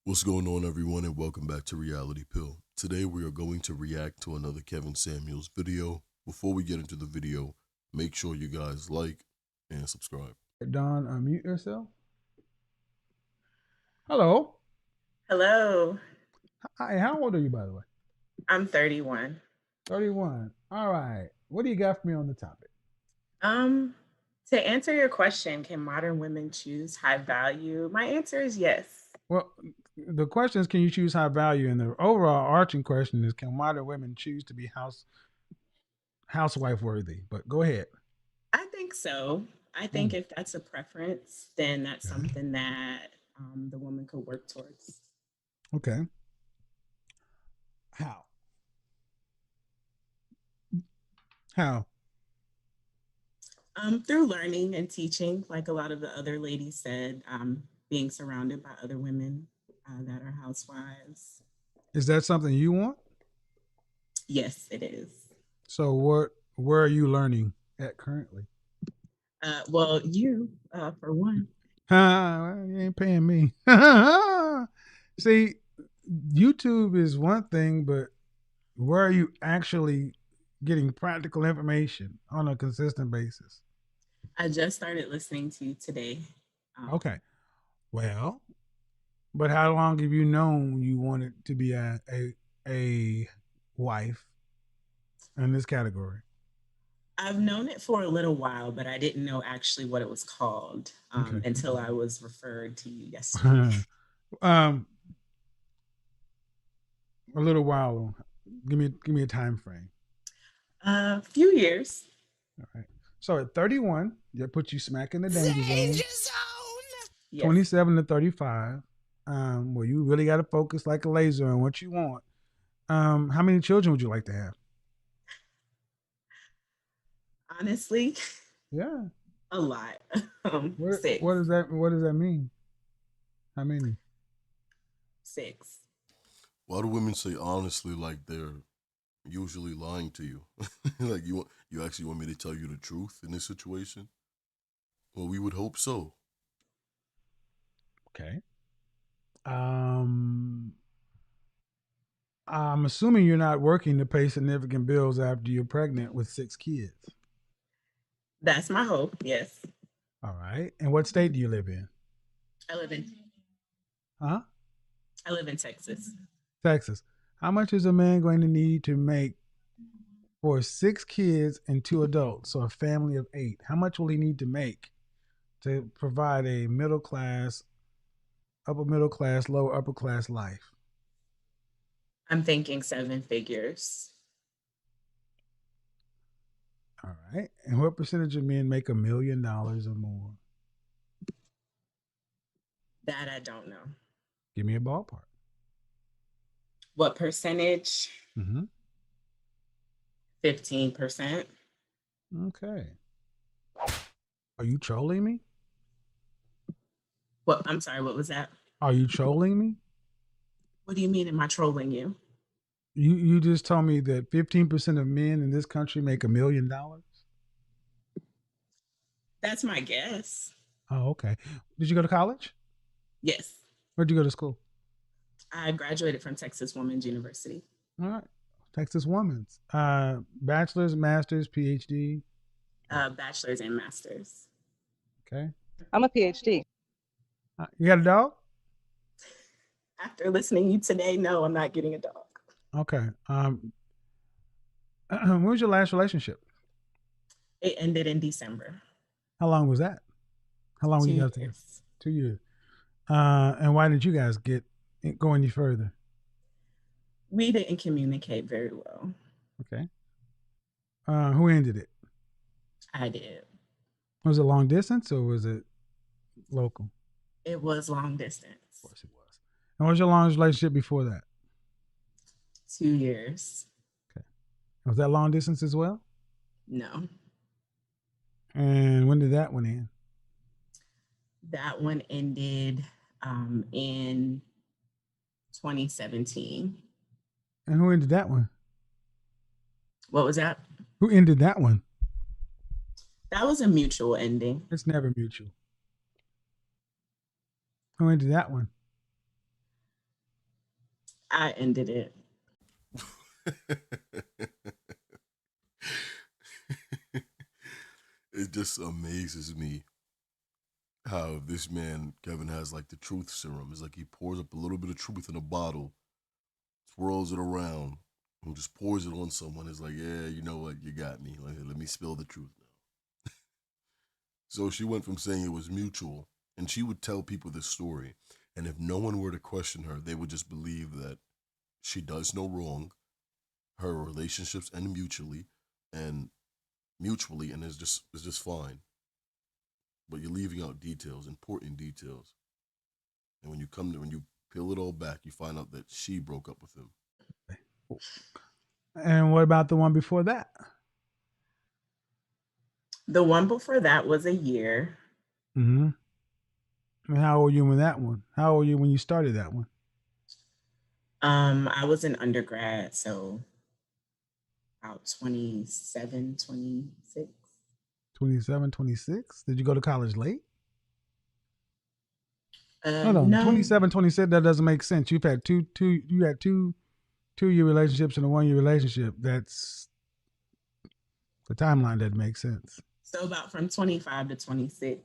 What's going on, everyone, and welcome back to Reality Pill. Today, we are going to react to another Kevin Samuels video. Before we get into the video, make sure you guys like and subscribe. Don, unmute yourself. Hello. Hello, Hi, how old are you, by the way? I'm 31. 31. All right. What do you got for me on the topic? Um, to answer your question, can modern women choose high value? My answer is yes. Well, the question is, can you choose high value? And the overall arching question is, can modern women choose to be housewife worthy? But go ahead. I think so. I think if that's a preference, then that's Okay. something that the woman could work towards. Okay. How? How? Through learning and teaching, like a lot of the other ladies said, being surrounded by other women that are housewives. Is that something you want? Yes, it is. So where are you learning at currently? Well, you, for one. You ain't paying me. See, YouTube is one thing, but where are you actually getting practical information on a consistent basis? I just started listening to you today. Okay. Well, but how long have you known you wanted to be a wife in this category? I've known it for a little while, but I didn't know actually what it was called Okay. until I was referred to you yesterday. um, a little while. Give me a time frame. A few years. All right. So at 31, that puts you smack in the danger zone. Yes. 27 to 35, where you really got to focus like a laser on what you want. How many children would you like to have? Honestly, Yeah. a lot. What, Six. what does that mean? How many? Six. Why do women say honestly like they're usually lying to you? Like you actually want me to tell you the truth in this situation? Well, we would hope so. Okay. I'm assuming you're not working to pay significant bills after you're pregnant with 6 kids. That's my hope. Yes. All right. And what state do you live in? I live in Huh? I live in Texas. Texas. How much is a man going to need to make for 6 kids and 2 adults, so a family of 8? How much will he need to make to provide a middle class, upper middle class, lower upper class life? I'm thinking seven figures. All right. And what percentage of men make $1 million or more? That I don't know. Give me a ballpark. What percentage? Mm-hmm. 15%. Okay. Are you trolling me? What? I'm sorry. What was that? Are you trolling me? What do you mean? Am I trolling you? You just told me that 15% of men in this country make $1 million. That's my guess. Oh, okay. Did you go to college? Yes. Where'd you go to school? I graduated from Texas Women's University. All right. Texas Women's. Bachelor's, master's, PhD. Bachelor's and master's. Okay. I'm a PhD. You got a dog? After listening to you today, no, I'm not getting a dog. Okay. When was your last relationship? It ended in December. How long was that? How long were you guys together? 2 years. And why did you guys go any further? We didn't communicate very well. Okay. Who ended it? I did. Was it long distance or was it local? It was long distance. Of course it was. And what was your longest relationship before that? 2 years. Okay. Was that long distance as well? No. And when did that one end? That one ended in 2017. And who ended that one? What was that? Who ended that one? That was a mutual ending. It's never mutual. Who ended that one? I ended it. It just amazes me how this man, Kevin, has like the truth serum. It's like he pours up a little bit of truth in a bottle, swirls it around, and just pours it on someone. It's like, yeah, you know what? You got me. Like, let me spill the truth now. So she went from saying it was mutual, and she would tell people this story. And if no one were to question her, they would just believe that she does no wrong. Her relationships end and mutually, and it's just fine. But you're leaving out details, important details. And when you peel it all back, you find out that she broke up with him. And what about the one before that? The one before that was a year. Mm-hmm. And how old were you when that one? How old were you when you started that one? I was an undergrad, so about 27, 26. 27, 26? Did you go to college late? Hold on. No, 27, 26, that doesn't make sense. You've had you had two-year relationships and a one-year relationship. That's the timeline that makes sense. so about from 25 to 26.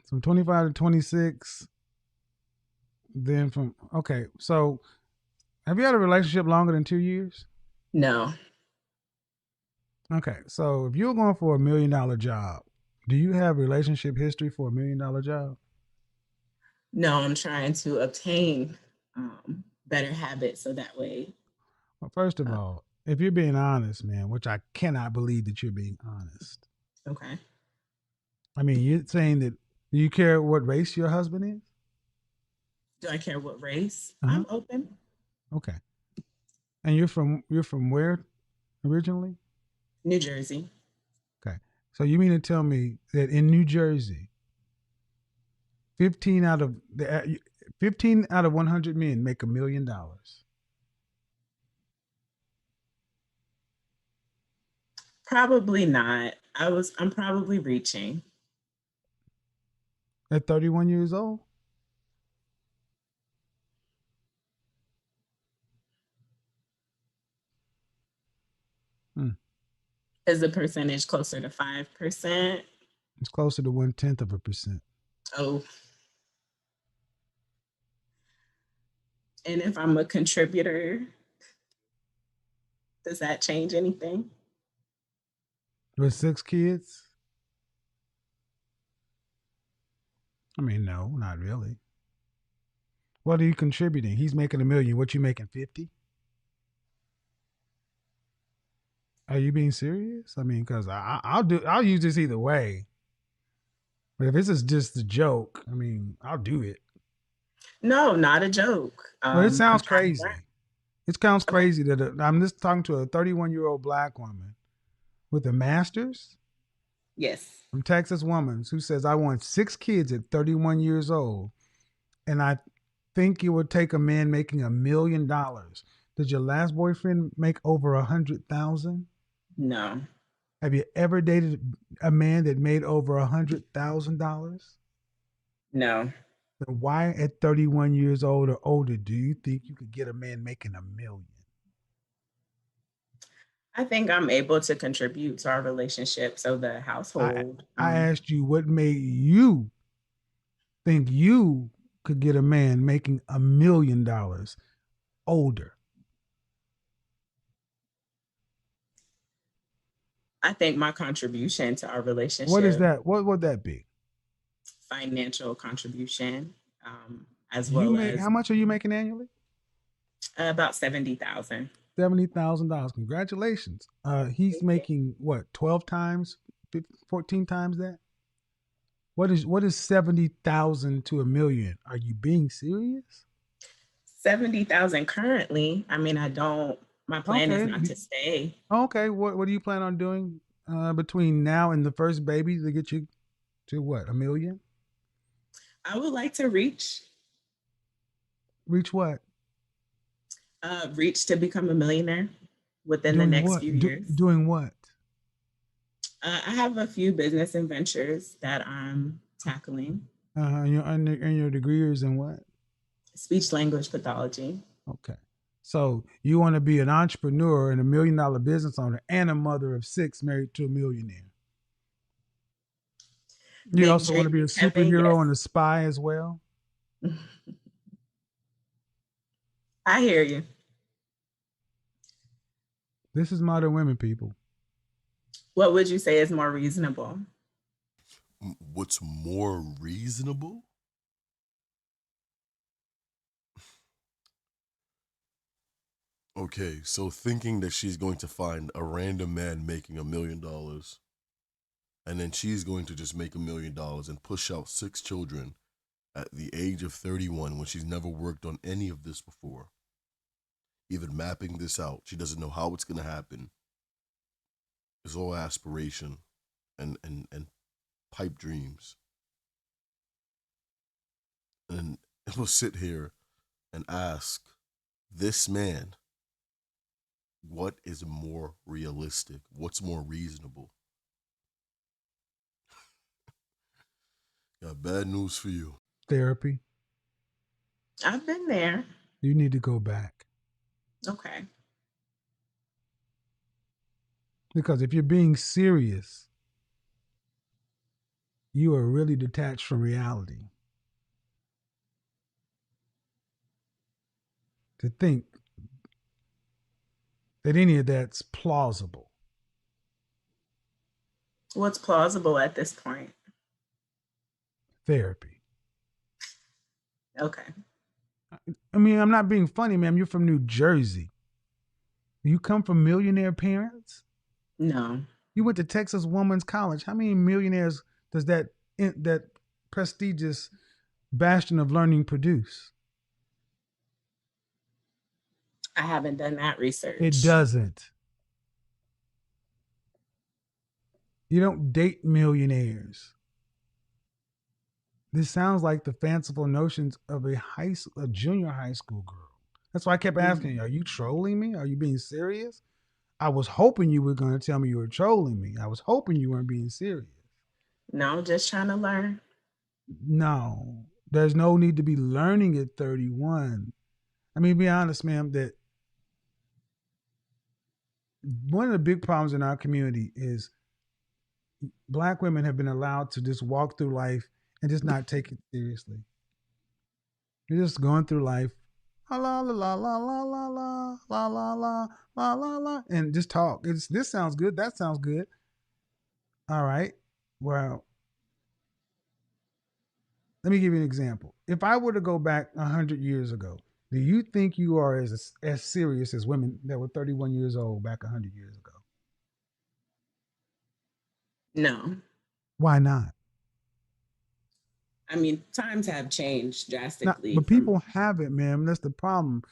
From 25 to 26, then from okay. So have you had a relationship longer than 2 years? No, Okay. So if you're going for $1 million job, do you have relationship history for $1 million job? no, I'm trying to obtain better habits so that way. Well, first of Uh, all, if you're being honest, man, which I cannot believe that you're being honest. okay. I mean, you're saying that do you care what race your husband is? Do I care what race? Uh-huh. I'm open. Okay. And you're from where originally? New Jersey. Okay. So you mean to tell me that in New Jersey, 15 out of the 15 out of 100 men make $1 million? Probably not. I'm probably reaching. At 31 years old? Hmm. Is the percentage closer to 5%? It's closer to 1/10%. Oh, and if I'm a contributor, does that change anything? With 6 kids? I mean, no, not really. What are you contributing? He's making 1 million. What you making 50? Are you being serious? I mean, because I'll use this either way. But if this is just a joke, I mean, I'll do it. No, not a joke. Well, it I'm sounds trying to learn. crazy. It sounds Okay. crazy that I'm just talking to a 31-year-old black woman with a master's Yes. from Texas woman who says, I want 6 kids at 31 years old. And I think it would take a man making $1 million. Did your last boyfriend make over 100,000? No. Have you ever dated a man that made over $100,000? No. Then why at 31 years old or older do you think you could get a man making 1 million? I think I'm able to contribute to our relationship. So the I household. I asked you what made you think you could get a man making $1 million older. I think my contribution to our What is relationship, that? What would that be? financial contribution, as You well make as how much are you making annually? about 70,000. $70,000. Congratulations. He's Thank you. making what, 12 times, 14 times that? What is 70,000 to 1 million? Are you being serious? 70,000 currently. I mean, my plan is Okay. not to stay. Okay. What do you plan on doing between now and the first baby to get you to what, 1 million? I would like to Reach what? reach to become a millionaire within the Doing next what? few years. Doing what? I have a few business ventures that I'm tackling. And your degree is in what? Speech language pathology. Okay. So you want to be an entrepreneur and $1 million business owner and a mother of 6 married to a millionaire. You Big also want to be a dreams, Kevin. superhero and a spy as well. Yes. I hear you. This is modern women, people. What would you say is more reasonable? What's more reasonable? Okay, so thinking that she's going to find a random man making $1 million, and then she's going to just make $1 million and push out 6 children at the age of 31 when she's never worked on any of this before. Even mapping this out, she doesn't know how it's going to happen. It's all aspiration and pipe dreams. And it will sit here and ask this man, what is more realistic? What's more reasonable? Got bad news for you. Therapy. I've been there. You need to go back. Okay. Because if you're being serious, you are really detached from reality. To think that any of that's plausible. What's plausible at this point? Therapy. Okay. I mean, I'm not being funny, ma'am. You're from New Jersey. You come from millionaire parents? No. You went to Texas Woman's College. How many millionaires does that prestigious bastion of learning produce? I haven't done that research. It doesn't. You don't date millionaires. This sounds like the fanciful notions of a junior high school girl. That's why I kept asking you, are you trolling me? Are you being serious? I was hoping you were going to tell me you were trolling me. I was hoping you weren't being serious. No, just trying to learn. No, there's no need to be learning at 31. I mean, be honest, ma'am, that one of the big problems in our community is Black women have been allowed to just walk through life and just not take it seriously. You're just going through life, la la la la la la la la la la la la la, and just talk. This sounds good. That sounds good. All right. Well, let me give you an example. If I were to go back 100 years ago, do you think you are as serious as women that were 31 years old back 100 years ago? No. Why not? I mean, times have changed drastically. But people haven't, man. That's the problem.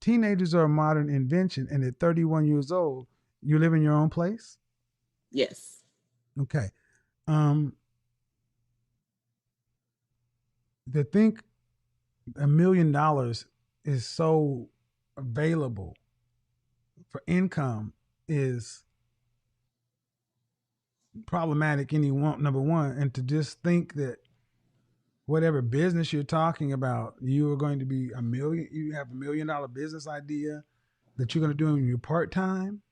Teenagers are a modern invention, and at 31 years old, you live in your own place? Yes. Okay. To think $1 million is so available for income is problematic. Number one, and to just think that whatever business you're talking about, you are going to be you have $1 million business idea that you're going to do in your part time.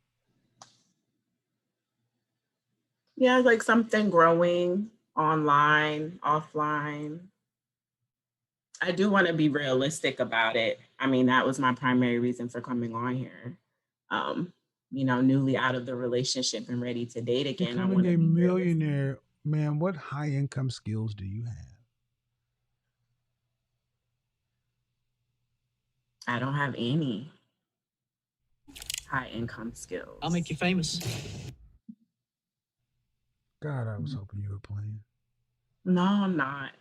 Yeah, like something growing online, offline. I do want to be realistic about it. I mean, that was my primary reason for coming on here. Newly out of the relationship and ready to date again. Becoming a millionaire, man, what high income skills do you have? I don't have any high income skills. I'll make you famous. God, I was hoping you were playing. No, I'm not.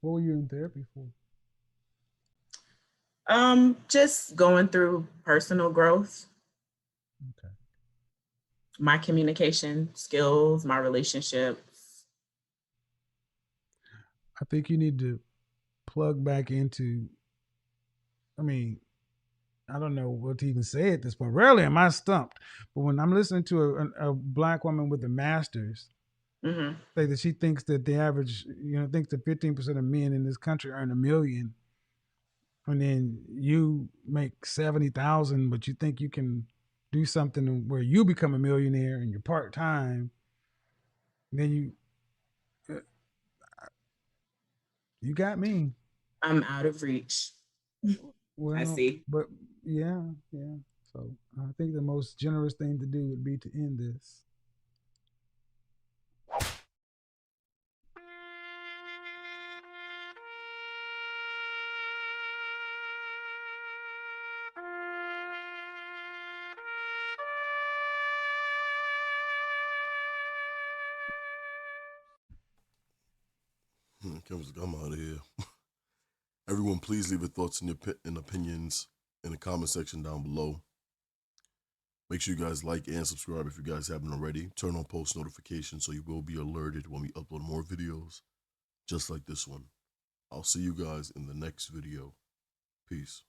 What were you in therapy for? Just going through personal growth. Okay. My communication skills, my relationships. I think you need to plug back into, I mean, I don't know what to even say at this point. Rarely am I stumped, but when I'm listening to a Black woman with a master's Mm-hmm. Say that she thinks that the average, thinks that 15% of men in this country earn $1 million, and then you make 70,000, but you think you can do something where you become a millionaire and you're part time, then you got me. I'm out of reach. I Well, see. but yeah, yeah. So I think the most generous thing to do would be to end this. I'm out of here. Everyone, please leave your thoughts and opinions in the comment section down below. Make sure you guys like and subscribe if you guys haven't already. Turn on post notifications so you will be alerted when we upload more videos just like this one. I'll see you guys in the next video. Peace.